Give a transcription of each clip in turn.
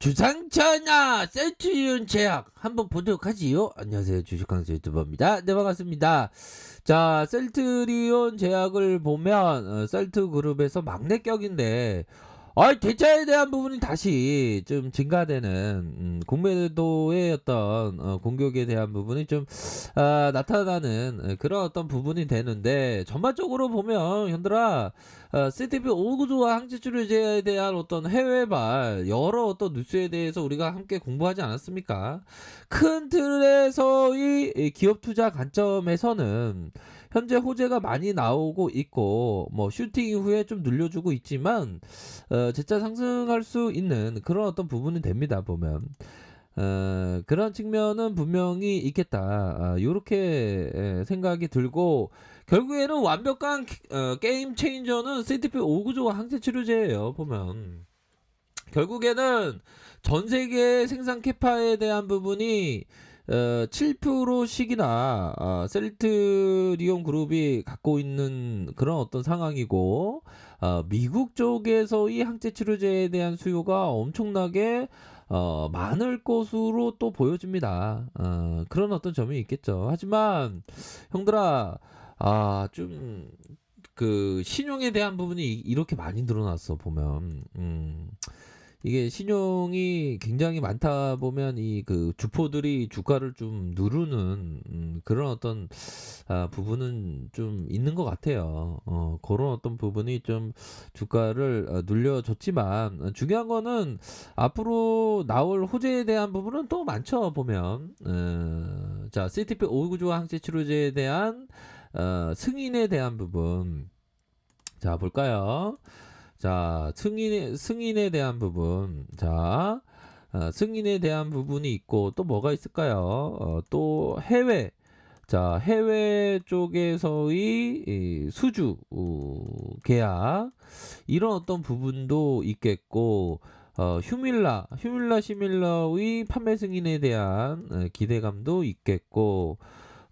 주상천하 센츄리온 제약 한번 보도록 하지요. 안녕하세요, 주식강사 유튜버입니다. 네, 반갑습니다. 자, 셀트리온 제약을 보면 셀트그룹에서 막내격인데 대차에 대한 부분이 다시 좀 증가되는 공매도의 어떤 공격에 대한 부분이 좀 나타나는 그런 어떤 부분이 되는데, 전반적으로 보면 현들아 CTP 오구조와 항체치료제에 대한 어떤 해외발 여러 어떤 뉴스에 대해서 우리가 함께 공부하지 않았습니까? 큰 틀에서의 이 기업 투자 관점에서는 현재 호재가 많이 나오고 있고, 뭐 슈팅 이후에 좀 늘려주고 있지만 재차 상승할 수 있는 그런 어떤 부분이 됩니다, 보면. 그런 측면은 분명히 있겠다. 요렇게 생각이 들고, 결국에는 완벽한 게임 체인저는 CTP 오구조와 항체 치료제예요, 보면. 결국에는 전 세계 생산 캐파에 대한 부분이 7%씩이나 셀트리온 그룹이 갖고 있는 그런 어떤 상황이고, 미국 쪽에서의 항체 치료제에 대한 수요가 엄청나게 많을 것으로 또 보여집니다. 그런 어떤 점이 있겠죠. 하지만 형들아, 좀 그 신용에 대한 부분이 이렇게 많이 늘어났어, 보면. 이게 신용이 굉장히 많다 보면 이 그 주포들이 주가를 좀 누르는 그런 어떤 부분은 좀 있는 것 같아요. 그런 어떤 부분이 좀 주가를 눌려줬지만, 중요한 거는 앞으로 나올 호재에 대한 부분은 또 많죠, 보면. 자, CTP 오구조와 항체 치료제에 대한 승인에 대한 부분. 자, 볼까요? 자, 승인에 대한 부분. 자, 승인에 대한 부분이 있고, 또 뭐가 있을까요? 또 해외. 자, 해외 쪽에서의 이 수주 계약, 이런 어떤 부분도 있겠고, 휴밀라 시밀러의 판매 승인에 대한 기대감도 있겠고,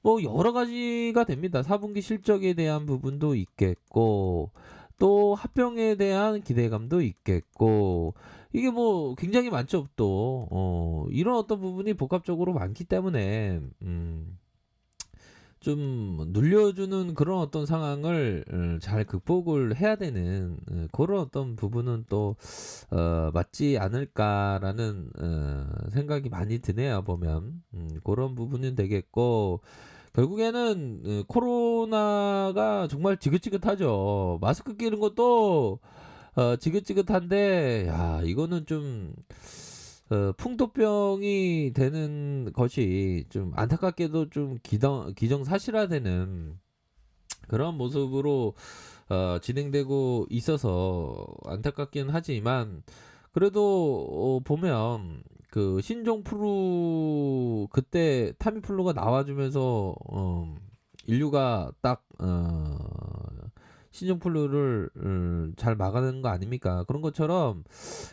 뭐 여러 가지가 됩니다. 4분기 실적에 대한 부분도 있겠고, 또 합병에 대한 기대감도 있겠고, 이게 뭐 굉장히 많죠, 또. 이런 어떤 부분이 복합적으로 많기 때문에 좀 눌려주는 그런 어떤 상황을 잘 극복을 해야 되는 그런 어떤 부분은 또 맞지 않을까라는 생각이 많이 드네요, 보면. 그런 부분은 되겠고, 결국에는 코로나가 정말 지긋지긋하죠. 마스크 끼는 것도 지긋지긋한데, 야, 이거는 좀 풍토병이 되는 것이 좀 안타깝게도 좀 기정사실화되는 그런 모습으로 진행되고 있어서 안타깝긴 하지만, 그래도 보면 그 신종플루, 그때 타미플루가 나와주면서 인류가 딱 신종플루를 잘 막아내는 거 아닙니까? 그런 것처럼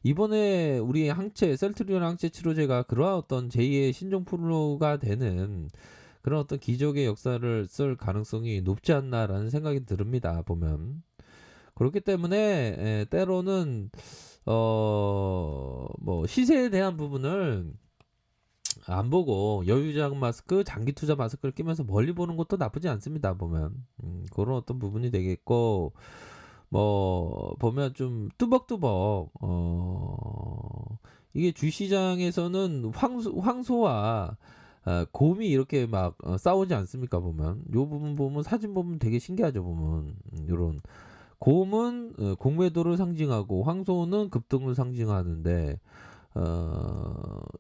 이번에 우리 항체 셀트리온 항체 치료제가 그러한 어떤 제2의 신종플루가 되는 그런 어떤 기적의 역사를 쓸 가능성이 높지 않나라는 생각이 듭니다, 보면. 그렇기 때문에 때로는 뭐 시세에 대한 부분을 안 보고 여유자금 마스크, 장기 투자 마스크를 끼면서 멀리 보는 것도 나쁘지 않습니다, 보면. 그런 어떤 부분이 되겠고, 뭐 보면 좀 뚜벅뚜벅 이게 주시장에서는 황소와 곰이 이렇게 막 싸우지 않습니까, 보면. 요 부분 보면, 사진 보면 되게 신기하죠, 보면. 요런 곰은 공매도를 상징하고, 황소는 급등을 상징하는데,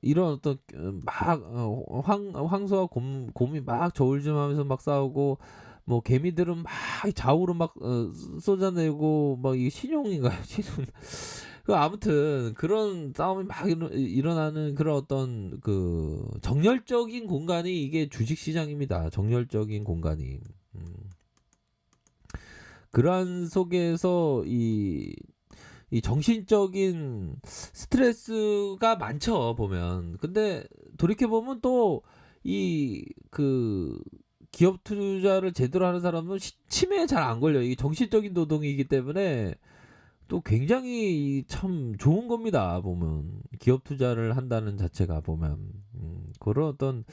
이런 어떤 황소와 곰이 막 저울질하면서 막 싸우고, 뭐 개미들은 막 좌우로 막 쏟아내고, 막 이게 신용인가요? 신용. 그 아무튼 그런 싸움이 막 일어나는 그런 어떤 그 정열적인 공간이 이게 주식 시장입니다. 정열적인 공간이. 그러한 속에서 이 정신적인 스트레스가 많죠, 보면. 근데 돌이켜 보면 또 이 그 기업 투자를 제대로 하는 사람은 치매에 잘 안 걸려요. 이게 정신적인 노동이기 때문에 또 굉장히 참 좋은 겁니다. 보면 기업 투자를 한다는 자체가 보면 그런 어떤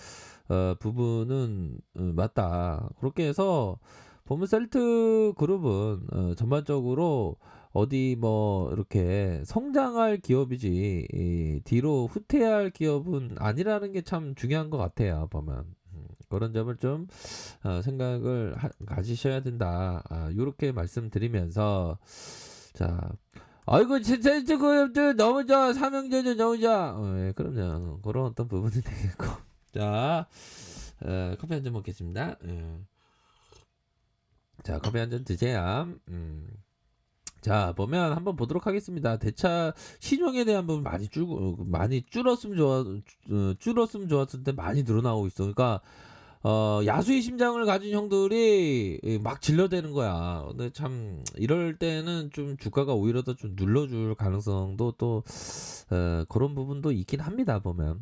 부분은 맞다. 그렇게 해서 보면 셀트 그룹은 전반적으로 어디 뭐 이렇게 성장할 기업이지 뒤로 후퇴할 기업은 아니라는 게 참 중요한 것 같아요. 보면 그런 점을 좀 생각을 가지셔야 된다. 요렇게 말씀드리면서 자, 아이고 진짜 그 너무 저 삼형제죠 너무 예, 그럼요. 그런 어떤 부분이 되겠고. 자, 커피 한 잔 먹겠습니다. 자, 커피 한 잔 드세요. 자, 보면 한번 보도록 하겠습니다. 대차 신용에 대한 부분 많이 줄었으면 좋았을 때 많이 늘어나고 있어. 그러니까 야수의 심장을 가진 형들이 막 질러대는 거야. 근데 참 이럴 때는 좀 주가가 오히려 더 좀 눌러줄 가능성도 또 그런 부분도 있긴 합니다. 보면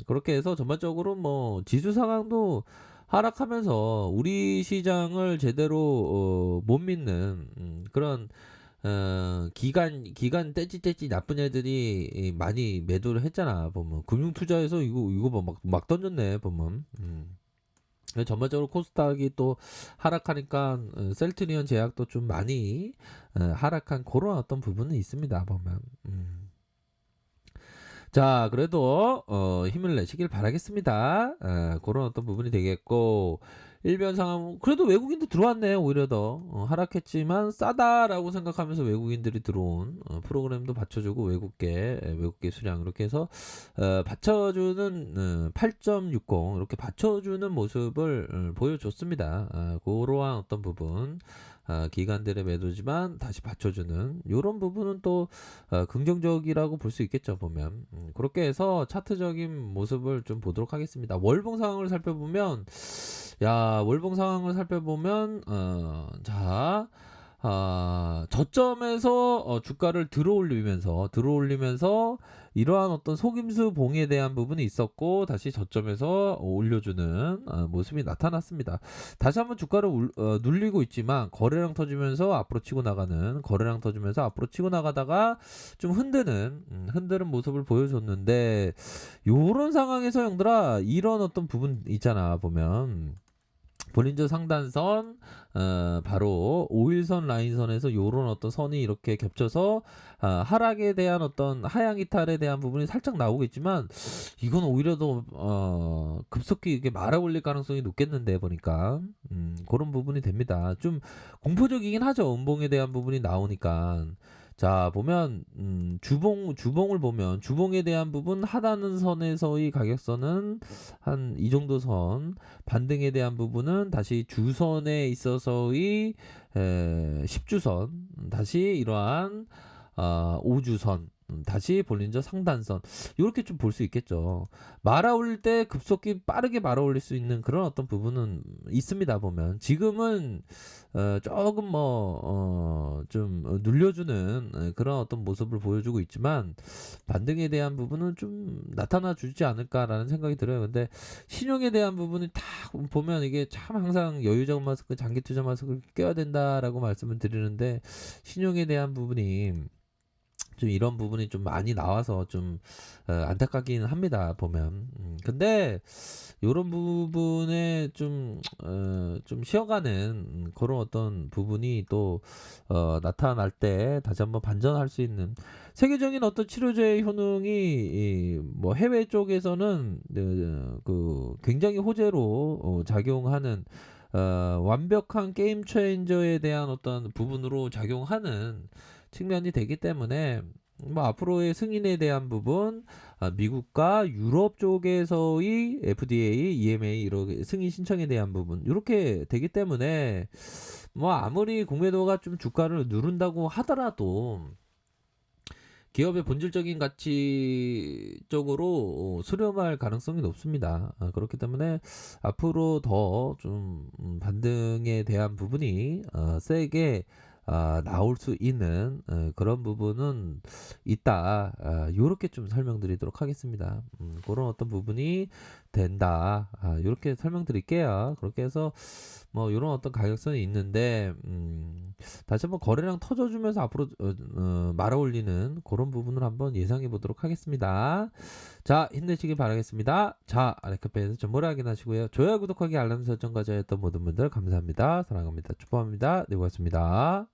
그렇게 해서 전반적으로 뭐 지수 상황도 하락하면서 우리 시장을 제대로 못 믿는 그런 기간 떼찌떼찌 나쁜 애들이 많이 매도를 했잖아. 보면 금융 투자에서 이거 막 던졌네. 보면 전반적으로 코스닥이 또 하락하니까 셀트리온 제약도 좀 많이 하락한 그런 어떤 부분은 있습니다. 보면 자, 그래도 힘을 내시길 바라겠습니다. 그런 어떤 부분이 되겠고 일변 상황 그래도 외국인도 들어왔네. 오히려 더 하락했지만 싸다라고 생각하면서 외국인들이 들어온 프로그램도 받쳐주고 외국계 수량 이렇게 해서 받쳐주는 8.60 이렇게 받쳐주는 모습을 보여줬습니다. 그러한 어떤 부분 기관들의 매도지만 다시 받쳐주는 이런 부분은 또 긍정적이라고 볼 수 있겠죠. 보면 그렇게 해서 차트적인 모습을 좀 보도록 하겠습니다. 월봉 상황을 살펴보면 월봉 상황을 살펴보면 자 저점에서 주가를 들어올리면서 이러한 어떤 속임수 봉에 대한 부분이 있었고 다시 저점에서 올려주는 모습이 나타났습니다. 다시 한번 주가를 눌리고 있지만 거래량 터지면서 앞으로 치고 나가다가 좀 흔드는 모습을 보여줬는데 요런 상황에서 형들아 이런 어떤 부분 있잖아. 보면 볼린저 상단선 바로 5일선 라인선에서 요런 어떤 선이 이렇게 겹쳐서 하락에 대한 어떤 하향 이탈에 대한 부분이 살짝 나오겠지만 이건 오히려 더 급속히 이렇게 말아 올릴 가능성이 높겠는데 보니까 그런 부분이 됩니다. 좀 공포적이긴 하죠. 음봉에 대한 부분이 나오니까. 자, 보면 주봉을 보면 주봉에 대한 부분 하단은 선에서의 가격선은 한 이 정도 선, 반등에 대한 부분은 다시 주선에 있어서의 10주선, 다시 이러한 5주선, 다시 볼린저 상단선 이렇게 좀 볼 수 있겠죠. 말아 올릴 때 급속히 빠르게 말아 올릴 수 있는 그런 어떤 부분은 있습니다. 보면 지금은 조금 좀 눌려주는 그런 어떤 모습을 보여주고 있지만 반등에 대한 부분은 좀 나타나 주지 않을까라는 생각이 들어요. 근데 신용에 대한 부분이 다 보면 이게 참 항상 여유적 마스크, 장기 투자 마스크를 껴야 된다라고 말씀을 드리는데 신용에 대한 부분이 좀 이런 부분이 좀 많이 나와서 좀 안타깝긴 합니다. 보면 근데 요런 부분에 좀 쉬어가는 그런 어떤 부분이 또 나타날 때 다시 한번 반전할 수 있는 세계적인 어떤 치료제의 효능이 뭐 해외 쪽에서는 그 굉장히 호재로 작용하는 완벽한 게임 체인저에 대한 어떤 부분으로 작용하는 측면이 되기 때문에 뭐 앞으로의 승인에 대한 부분 미국과 유럽 쪽에서의 FDA, EMA 이렇게 승인 신청에 대한 부분 이렇게 되기 때문에 뭐 아무리 공매도가 좀 주가를 누른다고 하더라도 기업의 본질적인 가치 쪽으로 수렴할 가능성이 높습니다. 그렇기 때문에 앞으로 더 좀 반등에 대한 부분이 세게 나올 수 있는 그런 부분은 있다. 요렇게 좀 설명드리도록 하겠습니다. 그런 어떤 부분이 된다. 요렇게 설명드릴게요. 그렇게 해서 뭐 요런 어떤 가격선이 있는데 다시 한번 거래량 터져주면서 앞으로 말아 올리는 그런 부분을 한번 예상해 보도록 하겠습니다. 자, 힘내시길 바라겠습니다. 자, 아래카페에서 정보를 확인하시고요. 좋아요, 구독하기, 알람 설정까지 했던 모든 분들 감사합니다. 사랑합니다. 축복합니다. 네, 고맙습니다.